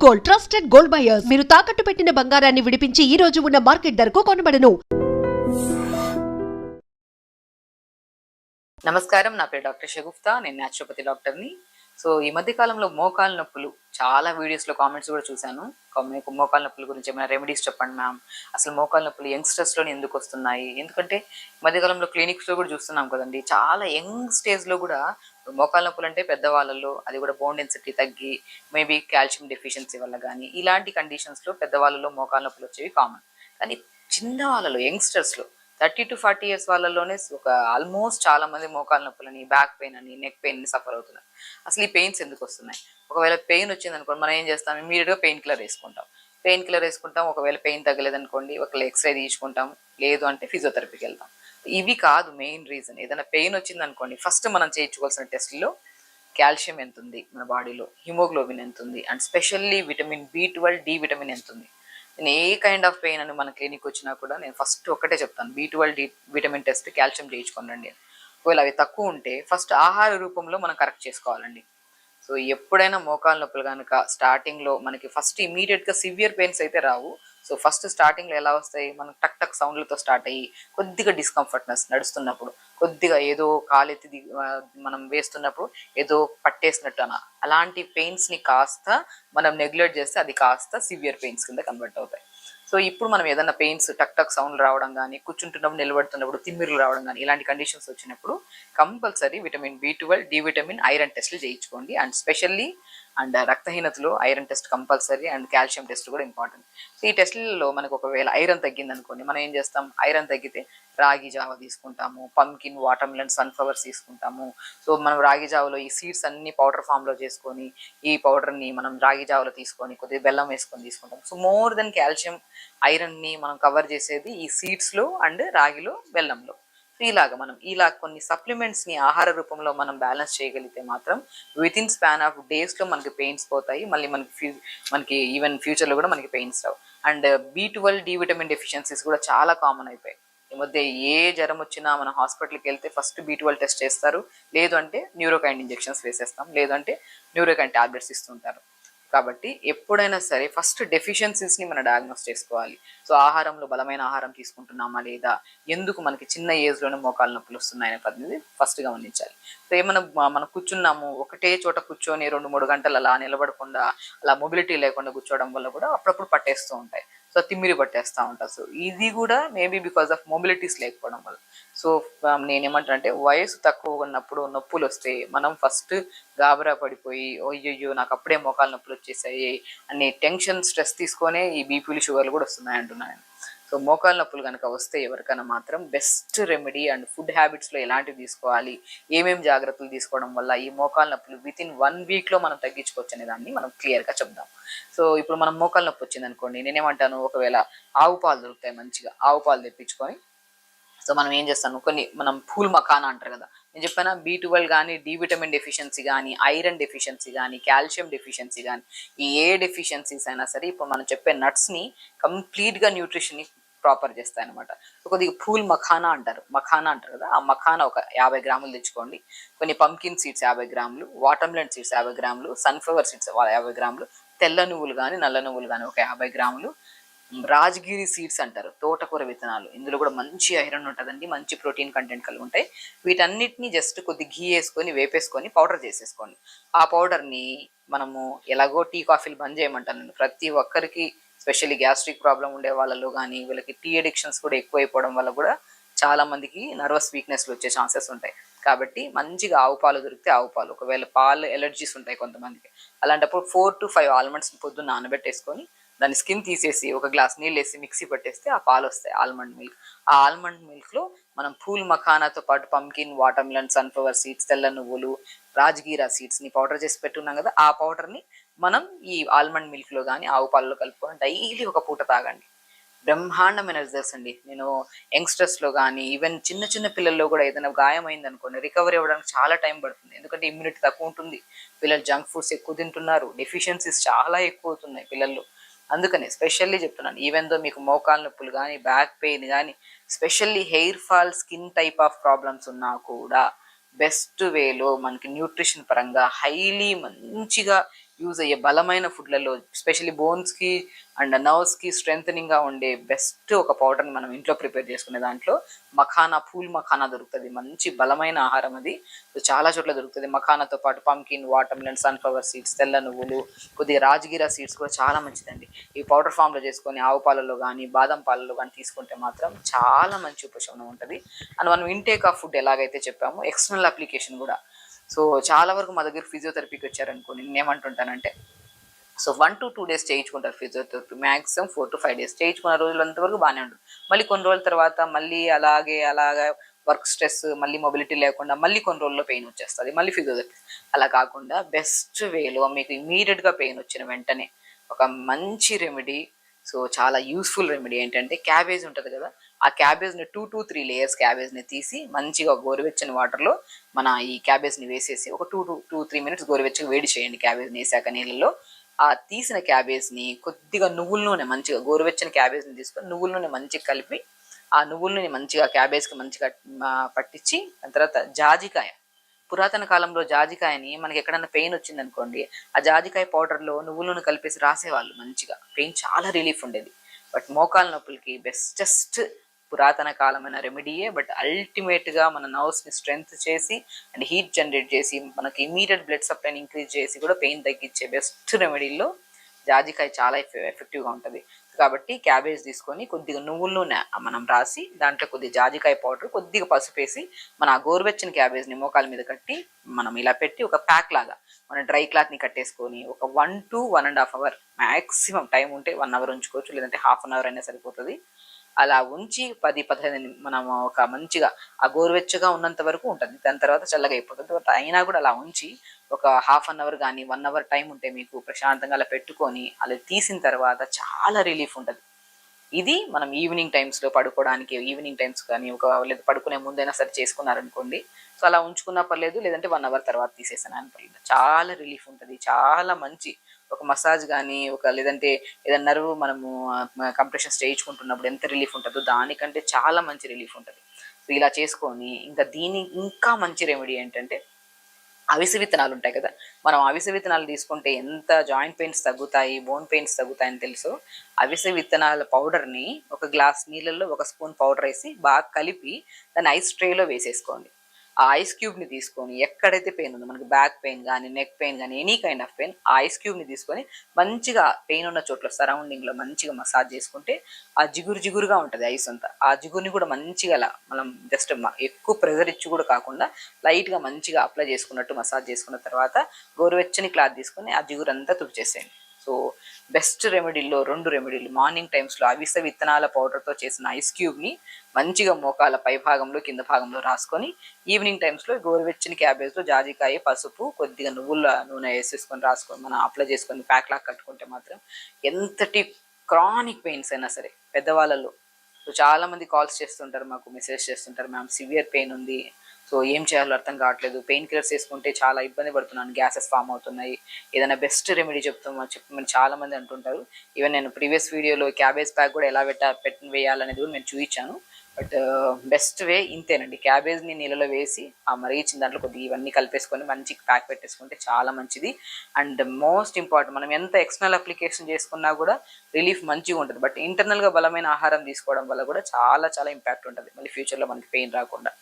Gold, trusted gold buyers. మీరు తాకట్టు పెట్టిన బంగారాన్ని విడిపించి ఈ రోజు ఉన్న మార్కెట్ ధరకు కొనబడను. నమస్కారం, నా పేరు డాక్టర్ షగుఫ్తా. నేను న్యాచురోపతి డాక్టర్ని. సో ఈ మధ్య కాలంలో మోకాలు నొప్పులు చాలా వీడియోస్లో కామెంట్స్ కూడా చూశాను. మీకు మోకాలు నొప్పుల గురించి ఏమైనా రెమెడీస్ చెప్పండి మ్యామ్, అసలు మోకాలు నొప్పులు యంగ్స్టర్స్లోనే ఎందుకు వస్తున్నాయి? ఎందుకంటే మధ్యకాలంలో క్లినిక్స్లో కూడా చూస్తున్నాం కదండి, చాలా యంగ్ స్టేజ్లో కూడా మోకాలు నొప్పులు అంటే పెద్దవాళ్ళలో, అది కూడా బోన్ డెన్సిటీ తగ్గి మేబీ కాల్షియం డెఫిషియన్సీ వల్ల కానీ ఇలాంటి కండిషన్స్లో పెద్దవాళ్ళలో మోకాలు నొప్పులు వచ్చేవి కామన్. కానీ చిన్న వాళ్ళలో, యంగ్స్టర్స్లో 30 to 40 years వాళ్ళలోనే ఒక ఆల్మోస్ట్ చాలా మంది మోకాలు నొప్పులని, బ్యాక్ పెయిన్ అని, నెక్ పెయిన్ అని సఫర్ అవుతున్నారు. అసలు ఈ పెయిన్స్ ఎందుకు వస్తున్నాయి? ఒకవేళ పెయిన్ వచ్చింది అనుకోండి, మనం ఏం చేస్తాం? ఇమీడియట్గా పెయిన్ కిల్లర్ వేసుకుంటాం. ఒకవేళ పెయిన్ తగ్గలేదనుకోండి, ఒకవేళ ఎక్స్రే తీసుకుంటాం, లేదు అంటే ఫిజియోథెరపీకి వెళ్తాం. ఇవి కాదు మెయిన్ రీజన్. ఏదైనా పెయిన్ వచ్చింది అనుకోండి, ఫస్ట్ మనం చేయించుకోవాల్సిన టెస్ట్లో కాల్షియం ఎంత ఉంది మన బాడీలో, హిమోగ్లోబిన్ ఎంత ఉంది, and specially vitamin B12, D vitamin ఎంత ఉంది. నేను ఏ కైండ్ ఆఫ్ పెయిన్ అని మన క్లినిక్ వచ్చినా కూడా నేను ఫస్ట్ ఒకటే చెప్తాను, B12, D vitamin test, calcium చేయించుకోనండి. ఒకవేళ అవి తక్కువ ఉంటే ఫస్ట్ ఆహార రూపంలో మనం కరెక్ట్ చేసుకోవాలండి. సో ఎప్పుడైనా మోకాలు నొప్పులు కనుక స్టార్టింగ్లో మనకి ఫస్ట్ ఇమీడియట్గా సివియర్ పెయిన్స్ అయితే రావు. సో ఫస్ట్ స్టార్టింగ్లో ఎలా వస్తాయి? మనం టక్ టక్ సౌండ్లతో స్టార్ట్ అయ్యి కొద్దిగా డిస్కంఫర్ట్నెస్ నడుస్తున్నప్పుడు, కొద్దిగా ఏదో కాలెత్తి మనం వేస్తున్నప్పుడు ఏదో పట్టేసినట్టు అలాంటి పెయిన్స్ని కాస్త మనం నెగ్లెక్ట్ చేస్తే అది కాస్త సివియర్ పెయిన్స్ కింద కన్వర్ట్ అవుతాయి. సో ఇప్పుడు మనం ఏదైనా పెయిన్స్, టక్ టక్ సౌండ్ రావడం కానీ, కూర్చుంటున్నప్పుడు నిలబడుతున్నప్పుడు తిమ్మిరులు రావడం కానీ ఇలాంటి కండిషన్స్ వచ్చినప్పుడు compulsory vitamin B12, D vitamin, iron టెస్ట్లు చేయించుకోండి. అండ్ స్పెషల్లీ రక్తహీనతలో iron test compulsory, and calcium test కూడా ఇంపార్టెంట్. సో ఈ టెస్ట్లలో మనకు ఒకవేళ ఐరన్ తగ్గింది అనుకోండి, మనం ఏం చేస్తాం? ఐరన్ తగ్గితే రాగి జావ తీసుకుంటాము, పంకిన్, వాటర్ మిలన్, సన్ఫ్లవర్స్ తీసుకుంటాము. సో మనం రాగి జావలో ఈ సీడ్స్ అన్ని పౌడర్ ఫామ్లో చేసుకొని, ఈ పౌడర్ని మనం రాగి జావలో తీసుకొని కొద్దిగా బెల్లం వేసుకొని తీసుకుంటాం. సో మోర్ దెన్ కాల్షియం, ఐరన్ని మనం కవర్ చేసేది ఈ సీడ్స్లో అండ్ రాగిలో, బెల్లంలో. సో ఇలా కొన్ని సప్లిమెంట్స్ని ఆహార రూపంలో మనం బ్యాలెన్స్ చేయగలిగితే మాత్రం విత్ ఇన్ స్పాన్ ఆఫ్ డేస్లో మనకి పెయిన్స్ పోతాయి. మళ్ళీ మనకి ఈవెన్ ఫ్యూచర్లో కూడా మనకి పెయిన్స్ రావు. And B12, D vitamin deficiencies కూడా చాలా కామన్ అయిపోయాయి ఈ మధ్య. ఏ జ్వరం వచ్చినా మన హాస్పిటల్కి వెళ్తే ఫస్ట్ B12 టెస్ట్ చేస్తారు, లేదు అంటే న్యూరోకైన్ ఇంజెక్షన్స్ వేసేస్తాం, లేదంటే న్యూరోకైన్ టాబ్లెట్స్ ఇస్తుంటారు. కాబట్టి ఎప్పుడైనా సరే ఫస్ట్ డెఫిషియన్సీస్ని మనం డయాగ్నోస్ చేసుకోవాలి. సో ఆహారంలో బలమైన ఆహారం తీసుకుంటున్నామా లేదా, ఎందుకు మనకి చిన్న ఏజ్లోనే మోకాలు నొప్పులు వస్తున్నాయనే పద్ధతి ఫస్ట్ గమనించాలి. సో ఏమైనా మనం కూర్చున్నాము, ఒకటే చోట కూర్చొని 2-3 గంటలు అలా నిలబడకుండా, అలా మొబిలిటీ లేకుండా కూర్చోవడం వల్ల కూడా అప్పుడప్పుడు పట్టేస్తూ ఉంటాయి. సో తిమ్మిరి పట్టేస్తూ ఉంటారు. సో ఇది కూడా మేబీ బికాస్ ఆఫ్ మొబిలిటీస్ లేకపోవడం వల్ల. సో నేనేమంటానంటే, వయసు తక్కువ ఉన్నప్పుడు నొప్పులు వస్తే మనం ఫస్ట్ గాబరా పడిపోయి అయ్యయ్యో నాకు అప్పుడే మోకాలు నొప్పులు వచ్చేసాయి అనే టెన్షన్, స్ట్రెస్ తీసుకొనే ఈ బీపీలు, షుగర్లు కూడా వస్తున్నాయి అంటున్నాను. సో మోకాలు నొప్పులు కనుక వస్తే ఎవరికైనా మాత్రం బెస్ట్ రెమెడీ అండ్ ఫుడ్ హ్యాబిట్స్లో ఎలాంటివి తీసుకోవాలి, ఏమేమి జాగ్రత్తలు తీసుకోవడం వల్ల ఈ మోకాలు నొప్పులు విత్ ఇన్ 1 వీక్లో మనం తగ్గించుకోవచ్చు అనే దాన్ని మనం క్లియర్గా చెప్దాం. సో ఇప్పుడు మనం మోకాలు నొప్పి వచ్చింది అనుకోండి, నేనేమంటాను, ఒకవేళ ఆవు పాలు దొరుకుతాయి, మంచిగా ఆవు పాలు తెప్పించుకొని, సో మనం ఏం చేస్తాను, మనం పూల్ మఖానా అంటారు కదా, నేను చెప్పాను B12 కానీ, డి విటమిన్ డెఫిషియన్సీ కానీ, ఐరన్ డెఫిషియన్సీ కానీ, కాల్షియం డెఫిషియన్సీ కానీ, ఈ ఏ డెఫిషియన్సీస్ అయినా సరే ఇప్పుడు మనం చెప్పే నట్స్ని కంప్లీట్గా న్యూట్రిషన్ని ప్రాపర్ చేస్తాయి అనమాట. సో కొద్దిగా పూల్ మఖానా అంటారు కదా, ఆ మఖానా ఒక 50 గ్రాములు తెచ్చుకోండి. కొన్ని పంకిన్ సీడ్స్ 50 గ్రాములు, వాటర్ మిలన్ సీడ్స్ 50 గ్రాములు, సన్ఫ్లవర్ సీడ్స్ 50 గ్రాములు, తెల్ల నువ్వులు కానీ, నల్ల నువ్వులు కానీ ఒక 50 గ్రాములు, రాజగిరి సీడ్స్ అంటారు, తోటకూర విత్తనాలు, ఇందులో కూడా మంచి ఐరన్ ఉంటుందండి, మంచి ప్రోటీన్ కంటెంట్ కలిగి ఉంటాయి. వీటన్నిటిని జస్ట్ కొద్ది ఘీ వేసుకొని వేపేసుకొని పౌడర్ చేసేసుకోండి. ఆ పౌడర్ని మనము ఎలాగో టీ కాఫీలు బంద్ చేయమంటాను ప్రతి ఒక్కరికి, స్పెషల్లీ గ్యాస్ట్రిక్ ప్రాబ్లం ఉండే వాళ్ళలో కానీ, వీళ్ళకి టీ అడిక్షన్స్ కూడా ఎక్కువైపోవడం వల్ల కూడా చాలా మందికి నర్వస్ వీక్నెస్లు వచ్చే ఛాన్సెస్ ఉంటాయి. కాబట్టి మంచిగా ఆవు పాలు దొరికితే ఆవు పాలు, ఒకవేళ పాలు ఎలర్జీస్ ఉంటాయి కొంతమందికి, అలాంటప్పుడు 4 to 5 ఆల్మండ్స్ పొద్దున్న నానబెట్టేసుకొని దాని స్కిన్ తీసేసి ఒక గ్లాస్ నీళ్ళు వేసి మిక్సీ పట్టేస్తే ఆ పాలు వస్తాయి, ఆల్మండ్ మిల్క్. ఆ ఆల్మండ్ మిల్క్లో మనం పూల్ మఖానాతో పాటు pumpkin, water melon, sunflower seeds, తెల్ల నువ్వులు, రాజగీరా సీడ్స్ని పౌడర్ చేసి పెట్టున్నాం కదా, ఆ పౌడర్ని మనం ఈ ఆల్మండ్ మిల్క్లో కానీ, ఆవు పాలలో కలుపుకొని డైలీ ఒక పూట తాగండి. బ్రహ్మాండమైన రిజల్ట్స్ అండి. నేను యంగ్స్టర్స్లో కానీ, ఈవెన్ చిన్న చిన్న పిల్లల్లో కూడా ఏదైనా గాయమైంది అనుకోండి, రికవరీ అవ్వడానికి చాలా టైం పడుతుంది. ఎందుకంటే ఇమ్యూనిటీ తక్కువ ఉంటుంది, పిల్లలు జంక్ ఫుడ్స్ ఎక్కువ తింటున్నారు, డెఫిషియన్సీస్ చాలా ఎక్కువ అవుతున్నాయి పిల్లల్లో. అందుకని స్పెషల్లీ చెప్తున్నాను, ఈవెన్ దో మీకు మోకాలు నొప్పులు కానీ, బ్యాక్ పెయిన్ కానీ, specially hair fall, skin type of problems ఉన్నా కూడా బెస్ట్ వేలో మనకి న్యూట్రిషన్ పరంగా హైలీ మంచిగా యూజ్ అయ్యే బలమైన ఫుడ్లలో ఎస్పెషల్లీ బోన్స్కి అండ్ నర్వ్స్కి స్ట్రెంథనింగ్గా ఉండే బెస్ట్ ఒక పౌడర్ని మనం ఇంట్లో ప్రిపేర్ చేసుకునే దాంట్లో మఖానా, పూల్ మఖానా దొరుకుతుంది. మంచి బలమైన ఆహారం అది. సో చాలా చోట్ల దొరుకుతుంది. మఖానాతో పాటు పంకిన్, వాటర్మెలన్, సన్ఫ్లవర్ సీడ్స్, తెల్ల నువ్వులు, కొద్దిగా రాజగిరా సీడ్స్ కూడా చాలా మంచిదండి. ఈ పౌడర్ ఫామ్లో చేసుకొని ఆవు పాలలో కానీ బాదం పాలలో కానీ తీసుకుంటే మాత్రం చాలా మంచి ఉపశమనం ఉంటుంది. అండ్ మనం ఇంటేక్ ఆఫ్ ఫుడ్ ఎలాగైతే చెప్పామో ఎక్స్టర్నల్ అప్లికేషన్ కూడా. సో చాలా వరకు మా దగ్గర ఫిజియోథెరపీకి వచ్చారనుకోండి, నేనేమంటుంటానంటే సో 1 to 2 days చేయించుకుంటారు ఫిజియోథెరపీ, మ్యాక్సిమం 4 to 5 days చేయించుకున్న రోజులంత వరకు బాగానే ఉంటుంది. మళ్ళీ కొన్ని రోజుల తర్వాత మళ్ళీ అలాగా వర్క్ స్ట్రెస్, మళ్ళీ మొబిలిటీ లేకుండా మళ్ళీ కొన్ని రోజుల్లో పెయిన్ వచ్చేస్తుంది, మళ్ళీ ఫిజియోథెరపీ. అలా కాకుండా బెస్ట్ వేలో మీకు ఇమీడియట్గా పెయిన్ వచ్చిన వెంటనే ఒక మంచి రెమెడీ, సో చాలా యూస్ఫుల్ రెమెడీ ఏంటంటే క్యాబేజ్ ఉంటుంది కదా, ఆ క్యాబేజ్ని 2 to 3 layers క్యాబేజ్ని తీసి మంచిగా గోరువెచ్చని వాటర్లో మన ఈ క్యాబేజ్ని వేసేసి ఒక 2 to 3 minutes గోరువెచ్చగా వేడి చేయండి. క్యాబేజ్ని వేసాక నీళ్ళలో ఆ తీసిన క్యాబేజ్ని కొద్దిగా నువ్వుల నూనె, మంచిగా గోరువెచ్చని క్యాబేజ్ని తీసుకొని నువ్వుల నూనె మంచిగా కలిపి ఆ నువ్వుల నూనె మంచిగా క్యాబేజ్కి మంచిగా పట్టించి, దాని తర్వాత జాజికాయ, పురాతన కాలంలో జాజికాయని మనకి ఎక్కడన్నా పెయిన్ వచ్చింది అనుకోండి, ఆ జాజికాయ పౌడర్లో నువ్వుల నూనె కలిపేసి రాసేవాళ్ళు, మంచిగా పెయిన్ చాలా రిలీఫ్ ఉండేది. బట్ మోకాల నొప్పులకి బెస్టెస్ట్ పురాతన కాలమైన రెమెడీయే. బట్ అల్టిమేట్గా మన నర్వ్స్ని స్ట్రెంగ్త్ చేసి అండ్ హీట్ జనరేట్ చేసి మనకి ఇమీడియట్ బ్లడ్ సప్లైని ఇంక్రీజ్ చేసి కూడా పెయిన్ తగ్గించే బెస్ట్ రెమెడీలో జాజికాయ చాలా ఎఫెక్టివ్గా ఉంటుంది. కాబట్టి క్యాబేజ్ తీసుకొని కొద్దిగా నువ్వుల నూనె మనం రాసి దాంట్లో కొద్దిగా జాజికాయ పౌడర్, కొద్దిగా పసుపు వేసి మన గోరువెచ్చని క్యాబేజ్ని మోకాల మీద కట్టి మనం ఇలా పెట్టి ఒక ప్యాక్ లాగా మన డ్రై క్లాత్ని కట్టేసుకొని ఒక 1 to 1.5 hour మ్యాక్సిమం టైం ఉంటే 1 hour ఉంచుకోవచ్చు, లేదంటే ½ an hour అయినా సరిపోతుంది. అలా ఉంచి 10-15 మనం ఒక మంచిగా ఆ గోరువెచ్చగా ఉన్నంత వరకు ఉంటుంది, దాని తర్వాత చల్లగా అయిపోతుంది. బట్ అయినా కూడా అలా ఉంచి ఒక ½ an hour కానీ 1 hour టైం ఉంటే మీకు ప్రశాంతంగా అలా పెట్టుకొని అలా తీసిన తర్వాత చాలా రిలీఫ్ ఉంటుంది. ఇది మనం ఈవినింగ్ టైమ్స్లో పడుకోవడానికి, ఈవినింగ్ టైమ్స్ కానీ లేదా పడుకునే ముందైనా సరే చేసుకున్నారనుకోండి, సో అలా ఉంచుకున్నా పర్లేదు, లేదంటే 1 hour తర్వాత తీసేసాను పర్లేదు, చాలా రిలీఫ్ ఉంటుంది. చాలా మంచి ఒక మసాజ్ కానీ లేదంటే ఏదైనా నర్వ్ మనము కంప్రెషన్స్ చేయించుకుంటున్నప్పుడు ఎంత రిలీఫ్ ఉంటుందో దానికంటే చాలా మంచి రిలీఫ్ ఉంటుంది. సో ఇలా చేసుకొని ఇంకా మంచి రెమెడీ ఏంటంటే అవిసె విత్తనాలు ఉంటాయి కదా, మనం అవిసె విత్తనాలు తీసుకుంటే ఎంత జాయింట్ పెయిన్స్ తగ్గుతాయి, బోన్ పెయిన్స్ తగ్గుతాయని తెలుసు. అవిసె విత్తనాల పౌడర్ని ఒక గ్లాస్ నీళ్ళల్లో 1 spoon పౌడర్ వేసి బాగా కలిపి దాన్ని ఐస్ ట్రేలో వేసేసుకోండి. ఆ ఐస్ క్యూబ్ని తీసుకొని ఎక్కడైతే పెయిన్ ఉందో, మనకి బ్యాక్ పెయిన్ కానీ నెక్ పెయిన్ కానీ ఎనీ కైండ్ ఆఫ్ పెయిన్, ఆ ఐస్ క్యూబ్ని తీసుకొని మంచిగా పెయిన్ ఉన్న చోట్ల సరౌండింగ్లో మంచిగా మసాజ్ చేసుకుంటే ఆ జిగురుగా ఉంటుంది ఐస్ అంతా. ఆ జిగురుని కూడా మంచిగా అలా మనం జస్ట్ ఎక్కువ ప్రెజర్ ఇచ్చి కూడా కాకుండా లైట్గా మంచిగా అప్లై చేసుకున్నట్టు మసాజ్ చేసుకున్న తర్వాత గోరువెచ్చని క్లాత్ తీసుకొని ఆ జిగురు అంతా తుడిచేసేయండి. సో బెస్ట్ రెమెడీల్లో 2 రెమెడీలు, మార్నింగ్ టైమ్స్లో అవిసె విత్తనాల పౌడర్తో చేసిన ఐస్ క్యూబ్ని మంచిగా మోకాల పై భాగంలో కింద భాగంలో రాసుకొని, ఈవినింగ్ టైమ్స్లో గోరువెచ్చని క్యాబేజ్లో జాజికాయ, పసుపు, కొద్దిగా నువ్వుల నూనె వేసేసుకొని రాసుకొని మనం అప్లై చేసుకొని ప్యాక్ లాగా కట్టుకుంటే మాత్రం ఎంతటి క్రానిక్ పెయిన్స్ అయినా సరే పెద్దవాళ్ళలో. సో చాలామంది కాల్స్ చేస్తుంటారు, మాకు మెసేజ్ చేస్తుంటారు, మ్యామ్ సివియర్ పెయిన్ ఉంది, సో ఏం చేయాలో అర్థం కావట్లేదు, పెయిన్ కిల్లర్స్ వేసుకుంటే చాలా ఇబ్బంది పడుతున్నాను, గ్యాసెస్ ఫామ్ అవుతున్నాయి, ఏదైనా బెస్ట్ రెమెడీ చెప్పమని చాలామంది అంటుంటారు. ఈవెన్ నేను ప్రీవియస్ వీడియోలో క్యాబేజ్ ప్యాక్ కూడా ఎలా వేయాలనేది కూడా నేను చూపించాను. బట్ బెస్ట్ వే ఇంతేనండి, క్యాబేజ్ని నీళ్ళలో వేసి ఆ మరిగించిన దాంట్లో కొద్దిగా ఇవన్నీ కలిపేసుకొని మంచి ప్యాక్ పెట్టేసుకుంటే చాలా మంచిది. అండ్ మోస్ట్ ఇంపార్టెంట్, మనం ఎంత ఎక్స్టర్నల్ అప్లికేషన్ చేసుకున్నా కూడా రిలీఫ్ మంచిగా ఉంటుంది. బట్ ఇంటర్నల్గా బలమైన ఆహారం తీసుకోవడం వల్ల కూడా చాలా చాలా ఇంపాక్ట్ ఉంటుంది, మళ్ళీ ఫ్యూచర్లో మనకి పెయిన్ రాకుండా.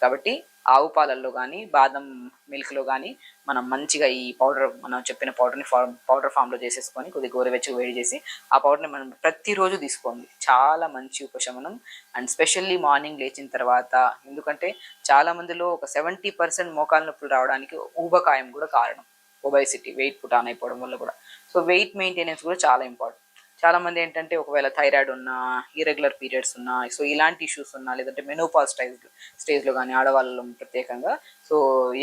కాబట్టి ఆవు పాలల్లో కానీ బాదం మిల్క్లో కానీ మనం మంచిగా ఈ పౌడర్, మనం చెప్పిన పౌడర్ని పౌడర్ ఫామ్లో చేసేసుకొని కొద్దిగా గోరువెచ్చగా వేడి చేసి ఆ పౌడర్ని మనం ప్రతిరోజు తీసుకోండి, చాలా మంచి ఉపశమనం. అండ్ స్పెషల్లీ మార్నింగ్ లేచిన తర్వాత, ఎందుకంటే చాలామందిలో ఒక 70% మోకాలు నొప్పులు రావడానికి ఊబకాయం కూడా కారణం, ఒబైసిటీ, వెయిట్ పుట్ ఆన్ అయిపోవడం వల్ల కూడా. సో వెయిట్ మెయింటెనెన్స్ కూడా చాలా ఇంపార్టెంట్. చాలామంది ఏంటంటే ఒకవేళ థైరాయిడ్ ఉన్నా, ఇర్రెగ్యులర్ పీరియడ్స్ ఉన్నా, సో ఇలాంటి ఇష్యూస్ ఉన్నా, లేదంటే మెనోపాజ్ స్టేజ్లో కానీ ఆడవాళ్ళలో ప్రత్యేకంగా, సో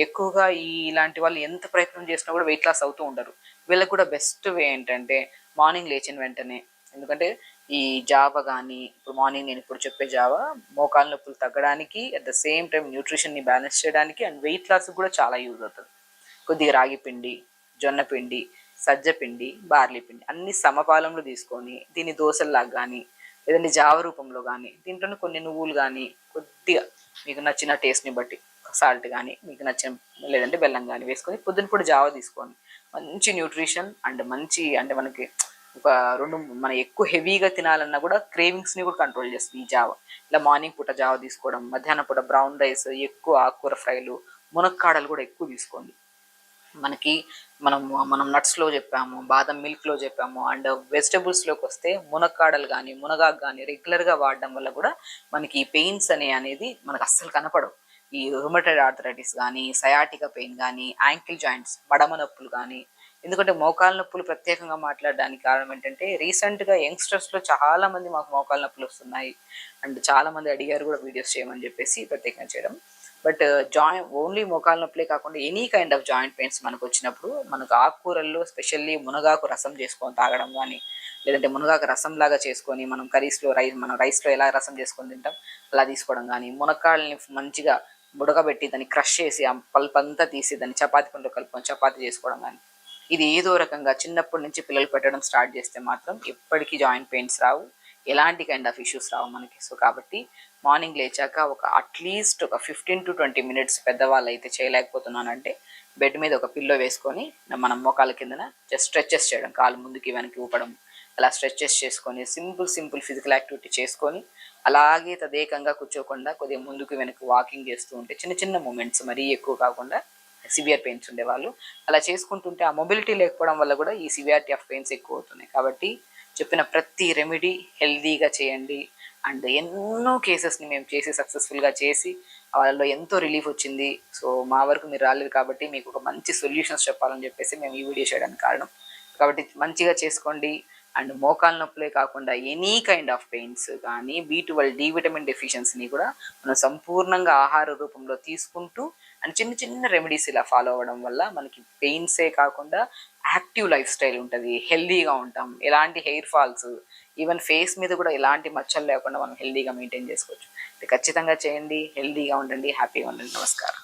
ఎక్కువగా ఇలాంటి వాళ్ళు ఎంత ప్రయత్నం చేసినా కూడా వెయిట్ లాస్ అవుతూ ఉంటారు. వీళ్ళకి కూడా బెస్ట్ వే ఏంటంటే మార్నింగ్ లేచిన వెంటనే, ఎందుకంటే ఈ జావ కానీ, ఇప్పుడు మార్నింగ్ నేను ఇప్పుడు చెప్పే జావ మోకాలు నొప్పులు తగ్గడానికి, అట్ ద సేమ్ టైం న్యూట్రిషన్ని బ్యాలెన్స్ చేయడానికి అండ్ వెయిట్ లాస్ కూడా చాలా యూజ్ అవుతుంది. కొద్దిగా రాగి పిండి, జొన్న పిండి, సజ్జపిండి, బార్లీ పిండి అన్ని సమపాలంలో తీసుకొని దీన్ని దోశల్లాగా కానీ లేదంటే జావ రూపంలో కానీ, దీంట్లోనే కొన్ని నువ్వులు కానీ కొద్దిగా మీకు నచ్చిన టేస్ట్ని బట్టి సాల్ట్ కానీ మీకు నచ్చిన, లేదంటే బెల్లం కానీ వేసుకొని పొద్దునపూట జావ తీసుకోండి. మంచి న్యూట్రిషన్ అండ్ మంచి అంటే మనకి ఒక రెండు మనం ఎక్కువ హెవీగా తినాలన్నా కూడా క్రేవింగ్స్ని కూడా కంట్రోల్ చేస్తుంది ఈ జావ. ఇలా మార్నింగ్ పూట జావ తీసుకోవడం, మధ్యాహ్నం పూట బ్రౌన్ రైస్, ఎక్కువ ఆకుకూర ఫ్రైలు, మునక్కాడలు కూడా ఎక్కువ తీసుకోండి. మనకి మనం నట్స్లో చెప్పాము, బాదం మిల్క్లో చెప్పాము, అండ్ వెజిటబుల్స్లోకి వస్తే మునక్కాడలు కానీ మునగాకు కానీ రెగ్యులర్గా వాడడం వల్ల కూడా మనకి ఈ పెయిన్స్ అనేది మనకు అస్సలు కనపడవు. ఈ రుమటైడ్ ఆర్థరైటిస్ కానీ, సయాటికా పెయిన్ కానీ, యాంకిల్ జాయింట్స్ మడమ నొప్పులు కానీ, ఎందుకంటే మోకాళ్ళ నొప్పులు ప్రత్యేకంగా మాట్లాడడానికి కారణం ఏంటంటే రీసెంట్గా యంగ్స్టర్స్లో చాలా మంది మాకు మోకాళ్ళ నొప్పులు వస్తున్నాయి అండ్ చాలా మంది అడిగారు కూడా వీడియోస్ చేయమని చెప్పేసి ప్రత్యేకంగా చేయడం. బట్ ఓన్లీ మోకాళ్ళ నొప్పులే కాకుండా any kind of joint pains మనకు వచ్చినప్పుడు మనకు ఆకుకూరల్లో స్పెషల్లీ మునగాకు రసం చేసుకొని తాగడం కానీ, లేదంటే మునగాకు రసం లాగా చేసుకొని మనం మనం రైస్లో ఎలా రసం చేసుకొని తింటాం అలా తీసుకోవడం కానీ, మునక్కాళ్ళని మంచిగా బుడకబెట్టి దాన్ని క్రష్ చేసి ఆ పల్ప్ అంతా తీసి దాన్ని చపాతీ పిండిలో కలుపుకొని చపాతీ చేసుకోవడం కానీ, ఇది ఏదో రకంగా చిన్నప్పటి నుంచి పిల్లలు పెట్టడం స్టార్ట్ చేస్తే మాత్రం ఎప్పటికీ జాయింట్ పెయిన్స్ రావు, ఎలాంటి కైండ్ ఆఫ్ ఇష్యూస్ రావు మనకి. సో కాబట్టి మార్నింగ్ లేచాక అట్లీస్ట్ ఒక 15 to 20 minutes పెద్దవాళ్ళు అయితే చేయలేకపోతున్నానంటే బెడ్ మీద ఒక పిల్లో వేసుకొని మనం మోకాళ్ళ కిందన జస్ట్ స్ట్రెచెస్ చేయడం, కాలు ముందుకి వెనక్కి ఊపడం, అలా స్ట్రెచెస్ చేసుకొని సింపుల్ ఫిజికల్ యాక్టివిటీ చేసుకొని అలాగే తదేకంగా కూర్చోకుండా కొద్దిగా ముందుకు వెనక్కి వాకింగ్ చేస్తూ ఉంటే చిన్న చిన్న మూమెంట్స్, మరీ ఎక్కువ కాకుండా సివియర్ పెయిన్స్ ఉండేవాళ్ళు అలా చేసుకుంటుంటే ఆ మొబిలిటీ లేకపోవడం వల్ల కూడా ఈ సివియారిటీ ఆఫ్ పెయిన్స్ ఎక్కువ అవుతున్నాయి. కాబట్టి చెప్పిన ప్రతి రెమెడీ హెల్దీగా చేయండి. అండ్ ఎన్నో కేసెస్ని మేము చేసి సక్సెస్ఫుల్గా చేసి వాళ్ళలో ఎంతో రిలీఫ్ వచ్చింది. సో మా వరకు మీరు రాలేదు కాబట్టి మీకు ఒక మంచి సొల్యూషన్స్ చెప్పాలని చెప్పేసి మేము ఈ వీడియో చేయడానికి కారణం. కాబట్టి మంచిగా చేసుకోండి. అండ్ మోకాళ్ళ నొప్పులే కాకుండా ఎనీ కైండ్ ఆఫ్ పెయిన్స్ కానీ, B12 డి విటమిన్ డెఫిషియన్సీని కూడా మనం సంపూర్ణంగా ఆహార రూపంలో తీసుకుంటూ అండ్ చిన్న చిన్న రెమెడీస్ ఇలా ఫాలో అవ్వడం వల్ల మనకి పెయిన్సే కాకుండా యాక్టివ్ లైఫ్ స్టైల్ ఉంటుంది, హెల్దీగా ఉంటాం, ఎలాంటి హెయిర్ ఫాల్స్, ఈవెన్ ఫేస్ మీద కూడా ఎలాంటి మచ్చలు లేకుండా మనం హెల్దీగా మెయింటైన్ చేసుకోవచ్చు. ఖచ్చితంగా చేయండి, హెల్దీగా ఉండండి, హ్యాపీగా ఉండండి. నమస్కారం.